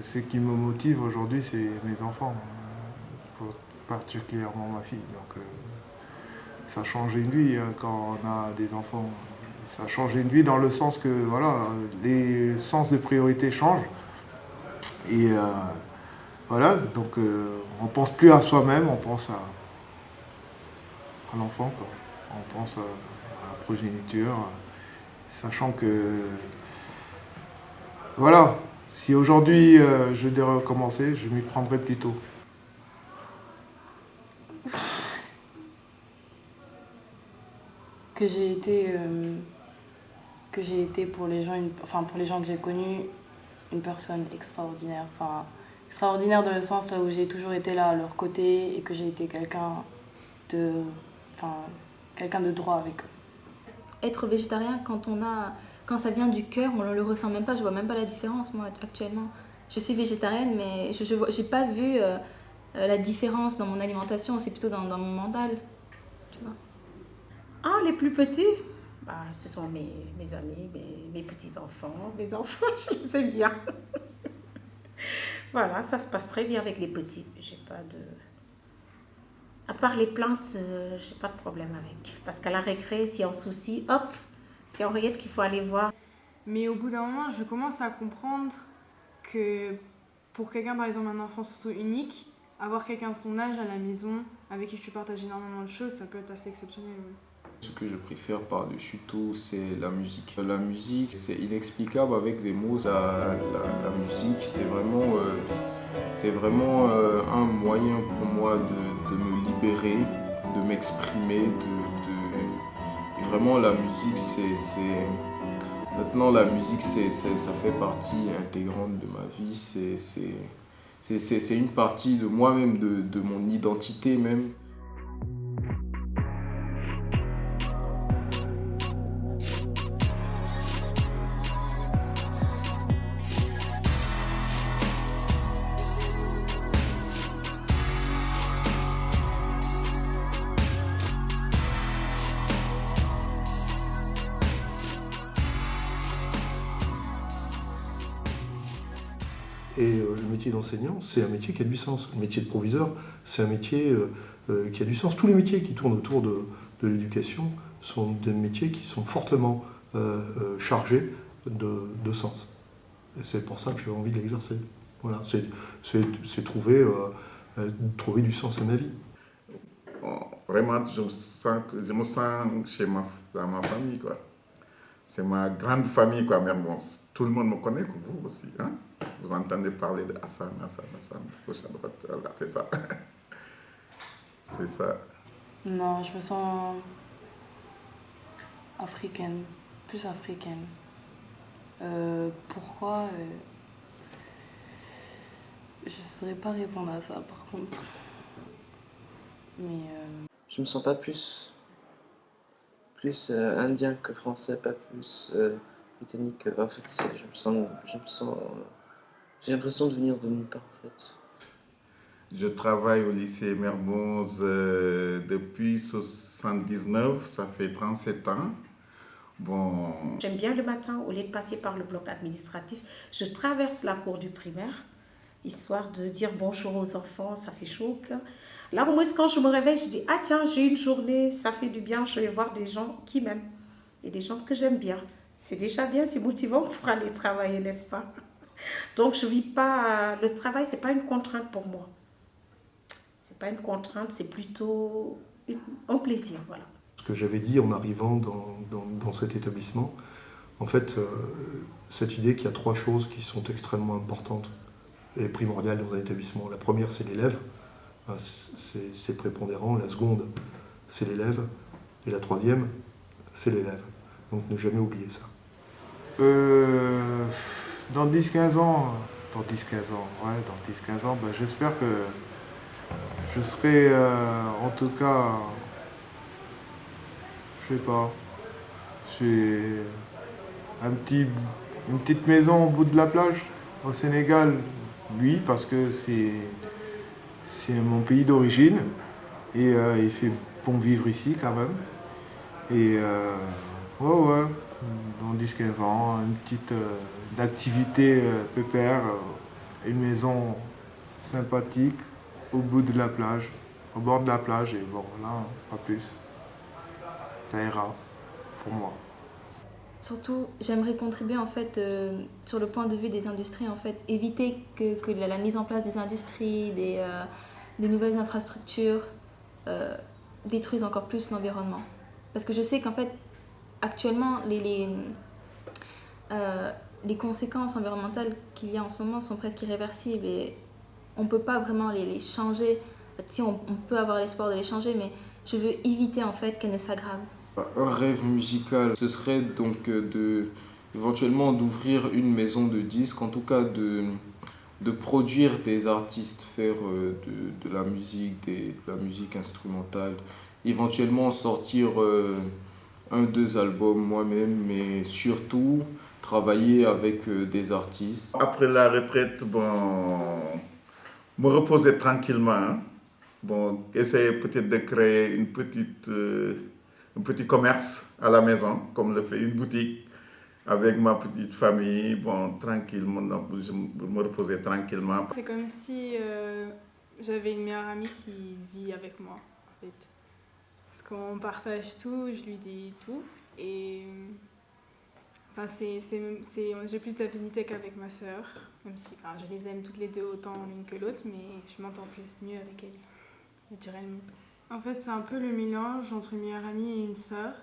Ce qui me motive aujourd'hui, c'est mes enfants, particulièrement ma fille. Donc, ça change une vie quand on a des enfants. Ça change une vie dans le sens que voilà, les sens de priorité changent. Et voilà, donc on pense plus à soi-même, on pense à l'enfant, quoi. On pense à la progéniture, sachant que voilà, si aujourd'hui je devais recommencer, je m'y prendrais plus tôt. Que j'ai été, pour les gens, pour les gens que j'ai connus, une personne extraordinaire. Enfin, extraordinaire dans le sens là où j'ai toujours été là à leur côté et que j'ai été quelqu'un de, quelqu'un de droit avec eux. Être végétarien, quand ça vient du cœur, on ne le ressent même pas. Je vois même pas la différence, moi, actuellement. Je suis végétarienne, mais je n'ai pas vu la différence dans mon alimentation. C'est plutôt dans mon mental, tu vois. Ah, les plus petits, ce sont mes amis, mes petits-enfants, mes enfants, je les aime bien. Voilà, ça se passe très bien avec les petits. J'ai pas de... À part les plantes, j'ai pas de problème avec. Parce qu'à la récré, s'il y a un souci, hop, c'est Henriette qu'il faut aller voir. Mais au bout d'un moment, je commence à comprendre que pour quelqu'un, par exemple un enfant surtout unique, avoir quelqu'un de son âge à la maison, avec qui tu partages énormément de choses, ça peut être assez exceptionnel. Ouais. Ce que je préfère par-dessus tout, c'est la musique. La musique, c'est inexplicable avec des mots. La musique, c'est vraiment un moyen pour moi de me libérer, de m'exprimer. Et vraiment, la musique, Maintenant, la musique, ça fait partie intégrante de ma vie. C'est une partie de moi-même, de mon identité même. Et le métier d'enseignant, c'est un métier qui a du sens. Le métier de proviseur, c'est un métier qui a du sens. Tous les métiers qui tournent autour de l'éducation sont des métiers qui sont fortement chargés de sens. Et c'est pour ça que j'ai envie de l'exercer. Voilà, c'est trouver du sens à ma vie. Vraiment, je me sens dans ma famille, quoi. C'est ma grande famille, quoi. Mais bon, tout le monde me connaît, comme vous aussi. Hein? Vous entendez parler de Hassan, gauche à droite, voilà, c'est ça. C'est ça. Non, je me sens africaine, plus africaine. Pourquoi je ne saurais pas répondre à ça, par contre. Mais je me sens pas plus indien que français, pas plus britannique. En fait, j'ai l'impression de venir de nulle part, en fait. Je travaille au lycée Mermoz depuis 1979, ça fait 37 ans. Bon. J'aime bien le matin, au lieu de passer par le bloc administratif, je traverse la cour du primaire, histoire de dire bonjour aux enfants, ça fait chaud au cœur. Là, au moins, quand je me réveille, je dis, ah tiens, j'ai une journée, ça fait du bien, je vais voir des gens qui m'aiment et des gens que j'aime bien. C'est déjà bien, c'est motivant pour aller travailler, n'est-ce pas? Donc, je vis pas... Le travail, c'est pas une contrainte pour moi. C'est pas une contrainte, c'est plutôt un plaisir, voilà. Ce que j'avais dit en arrivant dans cet établissement, en fait, cette idée qu'il y a trois choses qui sont extrêmement importantes et primordiales dans un établissement. La première, c'est l'élève. C'est prépondérant. La seconde, c'est l'élève. Et la troisième, c'est l'élève. Donc ne jamais oublier ça. Dans 10-15 ans, j'espère que je serai en tout cas, je sais pas, j'ai une petite maison au bout de la plage au Sénégal. Oui, parce que c'est mon pays d'origine et il fait bon vivre ici quand même. Et dans 10-15 ans, une petite activité pépère une maison sympathique au bout de la plage, au bord de la plage, et bon, là, pas plus. Ça ira pour moi. Surtout, j'aimerais contribuer en fait sur le point de vue des industries, en fait, éviter que la mise en place des industries, des nouvelles infrastructures détruisent encore plus l'environnement. Parce que je sais qu'en fait, actuellement, les conséquences environnementales qu'il y a en ce moment sont presque irréversibles et on ne peut pas vraiment les changer. Si on peut avoir l'espoir de les changer, mais je veux éviter en fait qu'elles ne s'aggravent. Un rêve musical, ce serait donc éventuellement d'ouvrir une maison de disques, en tout cas de produire des artistes, faire de la musique, de la musique instrumentale, éventuellement sortir 1-2 albums moi-même, mais surtout travailler avec des artistes. Après la retraite, me reposer tranquillement. Hein. Essayer peut-être de créer un petit commerce à la maison, comme le fait une boutique, avec ma petite famille, tranquillement, je me reposer tranquillement. C'est comme si j'avais une meilleure amie qui vit avec moi, en fait. Parce qu'on partage tout, je lui dis tout, et j'ai plus d'affinité qu'avec ma sœur, même si je les aime toutes les deux autant l'une que l'autre, mais je m'entends mieux avec elle, naturellement. En fait, c'est un peu le mélange entre une meilleure amie et une sœur,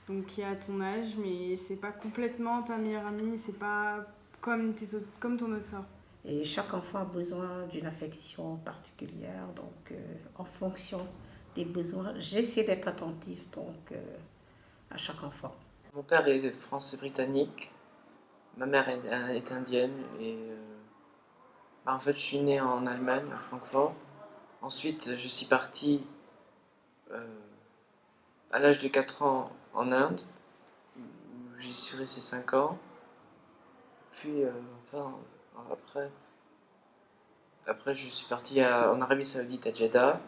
donc qui est à ton âge, mais c'est pas complètement ta meilleure amie, c'est pas comme ton autre sœur. Et chaque enfant a besoin d'une affection particulière, donc en fonction des besoins, j'essaie d'être attentive à chaque enfant. Mon père est français-britannique, ma mère est indienne et en fait je suis né en Allemagne, à Francfort. Ensuite je suis parti à l'âge de 4 ans en Inde, où j'y suis resté 5 ans. Puis après je suis parti en Arabie Saoudite à Jeddah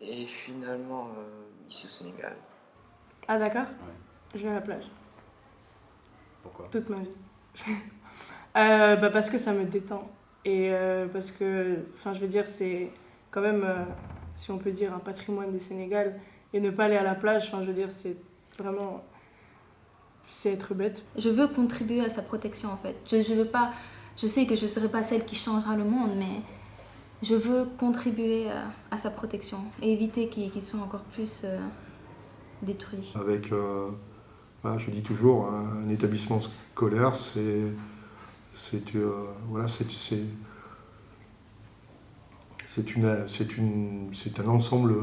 et finalement ici au Sénégal. Ah d'accord. Ouais. Je vais à la plage. Pourquoi? Toute ma vie. Parce que ça me détend. Et parce que, je veux dire, c'est quand même, si on peut dire, un patrimoine du Sénégal. Et ne pas aller à la plage, je veux dire, c'est vraiment... C'est être bête. Je veux contribuer à sa protection en fait. Je veux pas... Je sais que je ne serai pas celle qui changera le monde, mais je veux contribuer à sa protection et éviter qu'il soit encore plus détruit. Avec, je dis toujours, un établissement scolaire, c'est un ensemble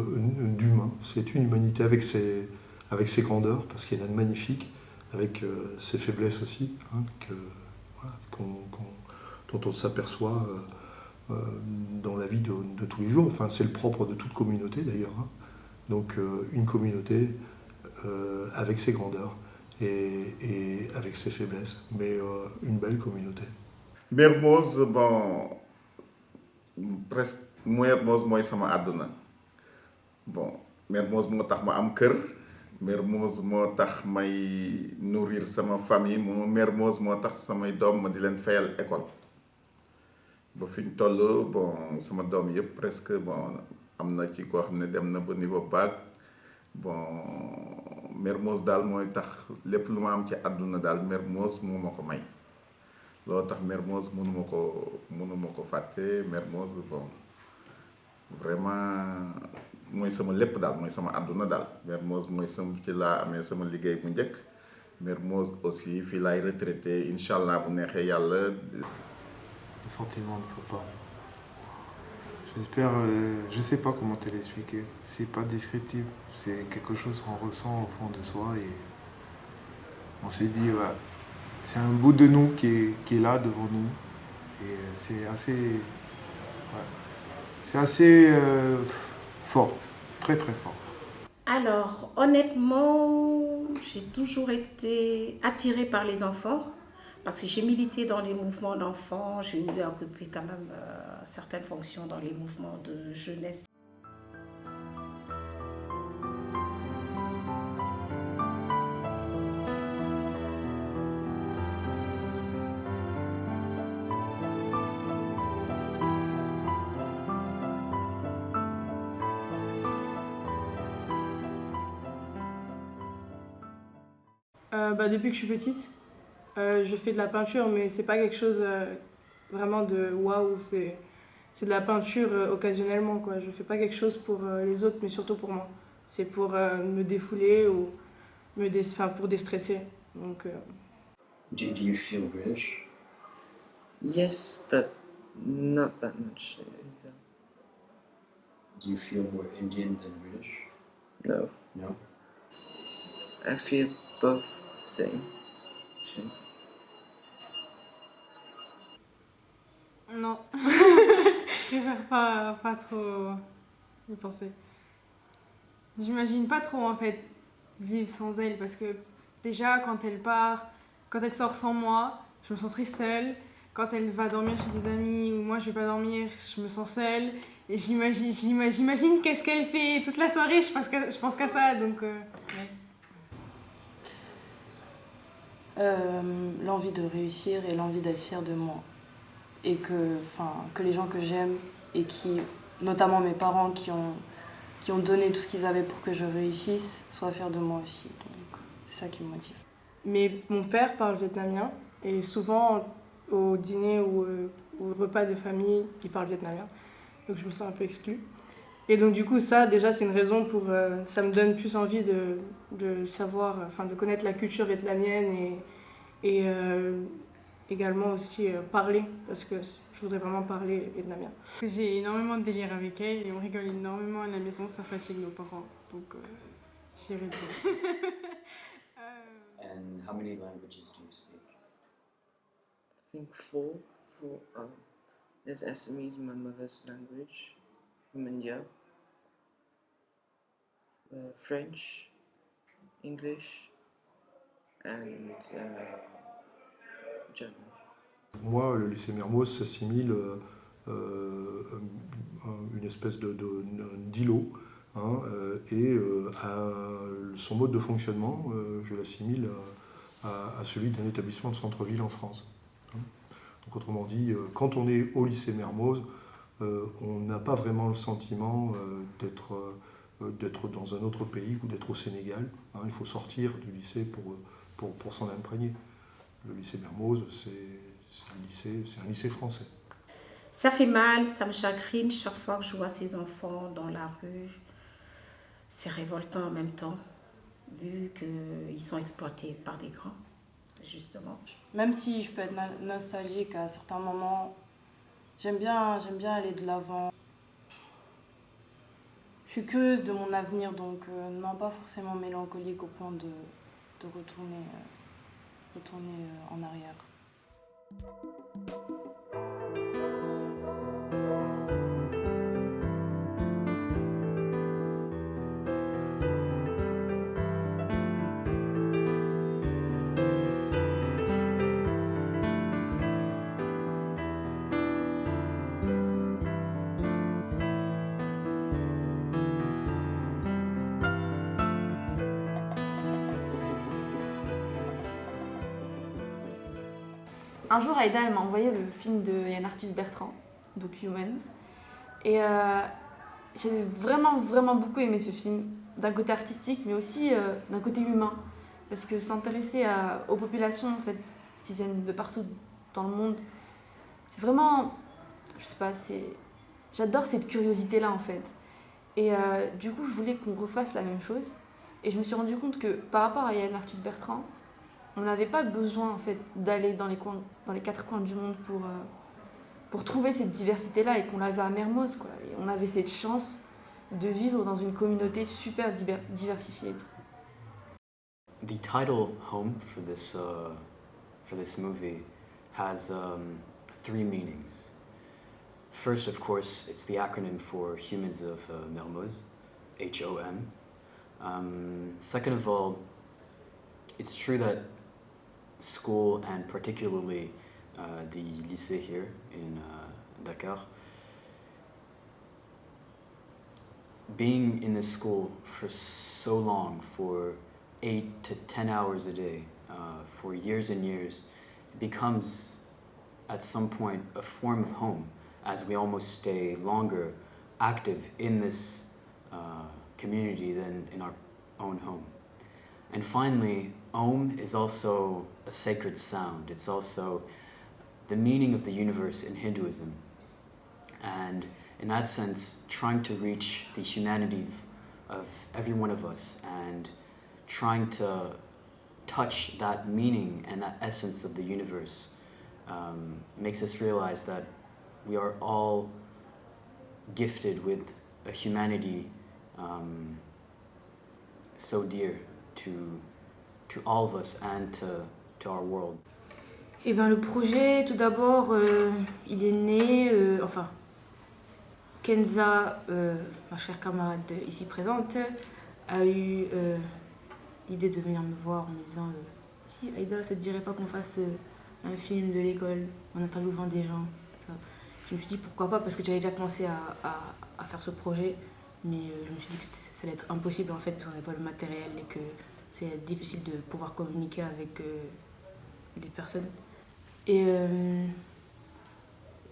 d'humains, c'est une humanité avec ses grandeurs, parce qu'il y en a de magnifiques, avec ses faiblesses aussi, dont on s'aperçoit dans la vie de tous les jours. Enfin, c'est le propre de toute communauté d'ailleurs. Donc une communauté avec ses grandeurs et avec ses faiblesses, mais une belle communauté. Mermoz, presque Mermoz mooy sama àdduna. Mermoz moo tax ma am kër, Mermoz moo tax may nourrir sama famille, Mermoz moo tax samay doom ma di leen fayal école. Ba fi ñu toll sama doom yëpp presque am na ci koo xam ne dem na ba niveau bac. Mermoz daal mooy tax lépp lu ma am ci àdduna daal Mermoz moo ma ko may. loolu tax Mermoz mënuma ko fàtte. Mermoz vraiment mooy sama lépp daal, mooy sama àdduna daal. Mermoz mooy ci laa amee sama liggéey bu njëkk. Mermoz aussi fii laay retraité incha allah bu neexee yàlla. Les sentiments de papa. J'espère, je sais pas comment te l'expliquer. C'est pas descriptif. C'est quelque chose qu'on ressent au fond de soi et on se dit, ouais, c'est un bout de nous qui est là devant nous. Et c'est assez fort, très très fort. Alors, honnêtement, j'ai toujours été attirée par les enfants parce que j'ai milité dans les mouvements d'enfants, j'ai occupé quand même certaines fonctions dans les mouvements de jeunesse. Depuis que je suis petite, je fais de la peinture, mais c'est pas quelque chose vraiment de waouh. C'est de la peinture occasionnellement, quoi. Je fais pas quelque chose pour les autres, mais surtout pour moi. C'est pour me défouler ou pour déstresser. Donc, Do you feel British? Yes, but not that much either. Do you feel more Indian than British? No, No? I feel both the same. actually. non. Je préfère pas trop y penser. J'imagine pas trop en fait vivre sans elle parce que déjà quand elle part, quand elle sort sans moi, je me sens très seule. Quand elle va dormir chez des amis ou moi je vais pas dormir, je me sens seule. Et j'imagine qu'est-ce qu'elle fait toute la soirée, je pense qu'à ça. Donc, ouais. L'envie de réussir et l'envie d'être fière de moi. Et que les gens que j'aime et notamment mes parents qui ont donné tout ce qu'ils avaient pour que je réussisse, soient fiers de moi aussi. Donc c'est ça qui me motive. Mais mon père parle vietnamien et souvent au dîner ou au repas de famille, il parle vietnamien. Donc je me sens un peu exclue. Et donc du coup ça déjà c'est une raison pour... ça me donne plus envie de savoir, de connaître la culture vietnamienne et également aussi parler, parce que je voudrais vraiment parler vietnamien. J'ai énormément de délire avec elle et on rigole énormément à la maison, ça fatigue nos parents. Donc j'irai bien. And how many languages do you speak? I think four. There's Assamese, my mother's language, from India. French, English, and German. Moi, le lycée Mermoz s'assimile une espèce d'îlot, et à son mode de fonctionnement, je l'assimile à celui d'un établissement de centre-ville en France. Donc, autrement dit, quand on est au lycée Mermoz, on n'a pas vraiment le sentiment d'être dans un autre pays ou d'être au Sénégal. Il faut sortir du lycée pour s'en imprégner. Le lycée Mermoz, c'est un lycée français. Ça fait mal, ça me chagrine chaque fois que je vois ces enfants dans la rue. C'est révoltant en même temps, vu qu'ils sont exploités par des grands, justement. Même si je peux être nostalgique à certains moments, j'aime bien aller de l'avant. Je suis curieuse de mon avenir, donc non, pas forcément mélancolique au point de retourner en arrière. Un jour, Aïda, elle m'a envoyé le film de Yann Arthus Bertrand, donc Humans. Et j'ai vraiment, vraiment beaucoup aimé ce film, d'un côté artistique, mais aussi d'un côté humain. Parce que s'intéresser aux populations, en fait, qui viennent de partout dans le monde, c'est vraiment... Je sais pas, j'adore cette curiosité-là, en fait. Et du coup, je voulais qu'on refasse la même chose. Et je me suis rendu compte que par rapport à Yann Arthus Bertrand, on n'avait pas besoin en fait d'aller dans les quatre coins du monde pour trouver cette diversité-là et qu'on l'avait à Mermoz, quoi. Et on avait cette chance de vivre dans une communauté super diversifiée. The title "Home" for this movie has three meanings. First, of course, it's the acronym for Humans of Mermoz, HOM. Second of all, it's true that school, and particularly the lycée here in Dakar, being in this school for so long, for 8 to 10 hours a day, for years and years, it becomes at some point a form of home, as we almost stay longer active in this community than in our own home. And finally, Om is also a sacred sound. It's also the meaning of the universe in Hinduism. And in that sense, trying to reach the humanity of every one of us and trying to touch that meaning and that essence of the universe makes us realize that we are all gifted with a humanity so dear to all of us and to our world. Eh bien, le projet, tout d'abord, il est né, Kenza, ma chère camarade ici présente, a eu l'idée de venir me voir en me disant si Aïda, ça te dirait pas qu'on fasse un film de l'école en interviewant des gens, ça. Je me suis dit pourquoi pas, parce que j'avais déjà commencé à faire ce projet, mais je me suis dit que ça allait être impossible en fait, parce qu'on n'avait pas le matériel et que c'est difficile de pouvoir communiquer avec les personnes. Et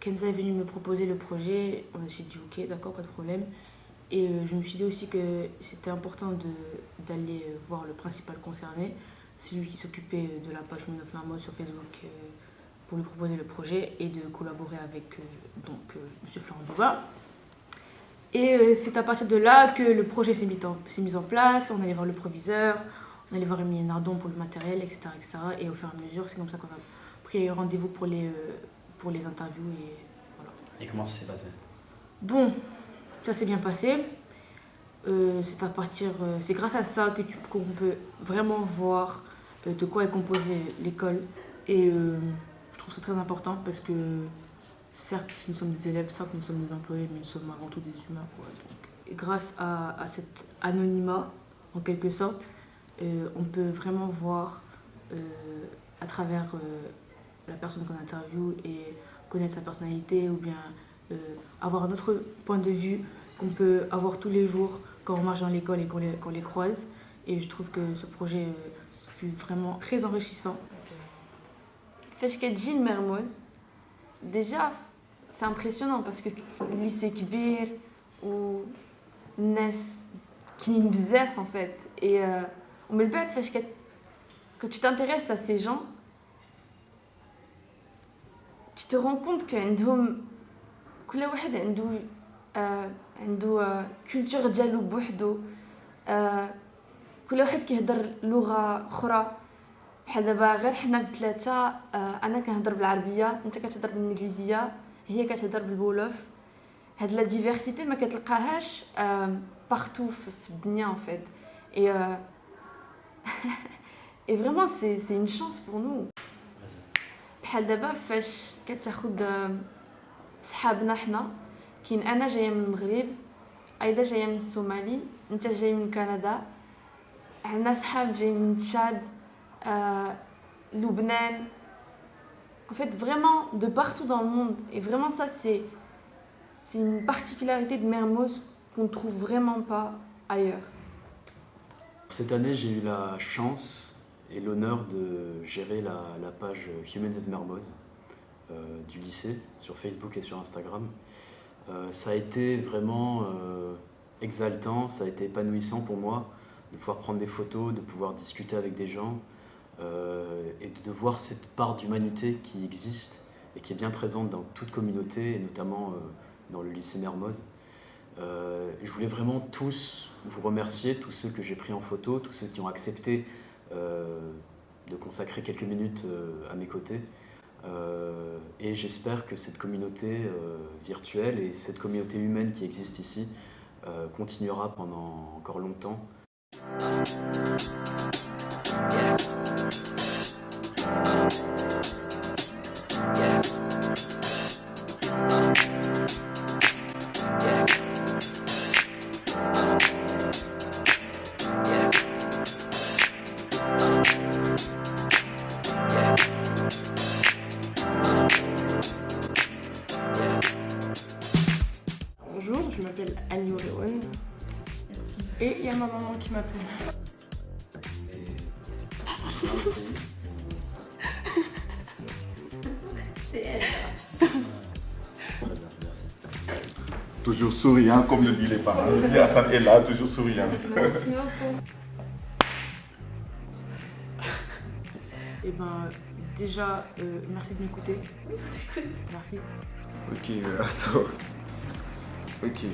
Kenza est venue me proposer le projet, on s'est dit ok, d'accord, pas de problème. Et je me suis dit aussi que c'était important d'aller voir le principal concerné, celui qui s'occupait de la page Women of Mermoz sur Facebook, pour lui proposer le projet et de collaborer avec M. Florent Bouba. Et c'est à partir de là que le projet s'est mis en place, on allait voir le proviseur, on allait voir Émilie Nardon pour le matériel, etc., etc. Et au fur et à mesure, c'est comme ça qu'on a pris rendez-vous pour les interviews. Et voilà. Et comment ça s'est passé? Bon, ça s'est bien passé. C'est grâce à ça qu'on peut vraiment voir de quoi est composée l'école. Et je trouve ça très important parce que certes, nous sommes des élèves, certes, nous sommes des employés, mais nous sommes avant tout des humains, quoi. Donc, grâce à cet anonymat, en quelque sorte, on peut vraiment voir à travers la personne qu'on interviewe et connaître sa personnalité ou bien avoir un autre point de vue qu'on peut avoir tous les jours quand on marche dans l'école et qu'on les croise. Et je trouve que ce projet fut vraiment très enrichissant. فاش كتجي لمرموز déjà c'est impressionnant parce que le lycée كبير والناس كاينين بزاف en fait et ومن بعد فاش quand tu t'intéresses à ces gens tu te rends compte qu'عندهم كل واحد عنده culture ديالو بوحدو كل واحد كيهضر لغه اخرى بحال دابا غير حنا بثلاثه انا كنهضر بالعربيه انت كتهضر بالانجليزيه هي كتهضر بالبولوف هاد لا ديفيرسيتي ما كتلقاهاش بارتو في الدنيا en fait et vraiment c'est une chance pour nous بحال دابا فاش كتاخد صحابنا حنا كاين انا جايه من المغرب ايضا جايه من الصومالي انت جاي من كندا عندنا صحاب جاي من تشاد Lubnan, en fait vraiment de partout dans le monde et vraiment ça c'est une particularité de Mermoz qu'on ne trouve vraiment pas ailleurs. Cette année j'ai eu la chance et l'honneur de gérer la page Humans of Mermoz du lycée sur Facebook et sur Instagram. Ça a été vraiment exaltant, ça a été épanouissant pour moi de pouvoir prendre des photos, de pouvoir discuter avec des gens et de voir cette part d'humanité qui existe et qui est bien présente dans toute communauté et notamment dans le lycée Mermoz. Je voulais vraiment tous vous remercier, tous ceux que j'ai pris en photo, tous ceux qui ont accepté de consacrer quelques minutes à mes côtés. Et j'espère que cette communauté virtuelle et cette communauté humaine qui existe ici continuera pendant encore longtemps. Bonjour, je m'appelle Annie Orewan et il y a ma maman qui m'appelle. C'est elle. Toujours souriant, comme le dit les parents. Hassan est là, toujours souriant. Merci beaucoup. Et ben déjà, merci de m'écouter. Merci. Ok, attends. Ok.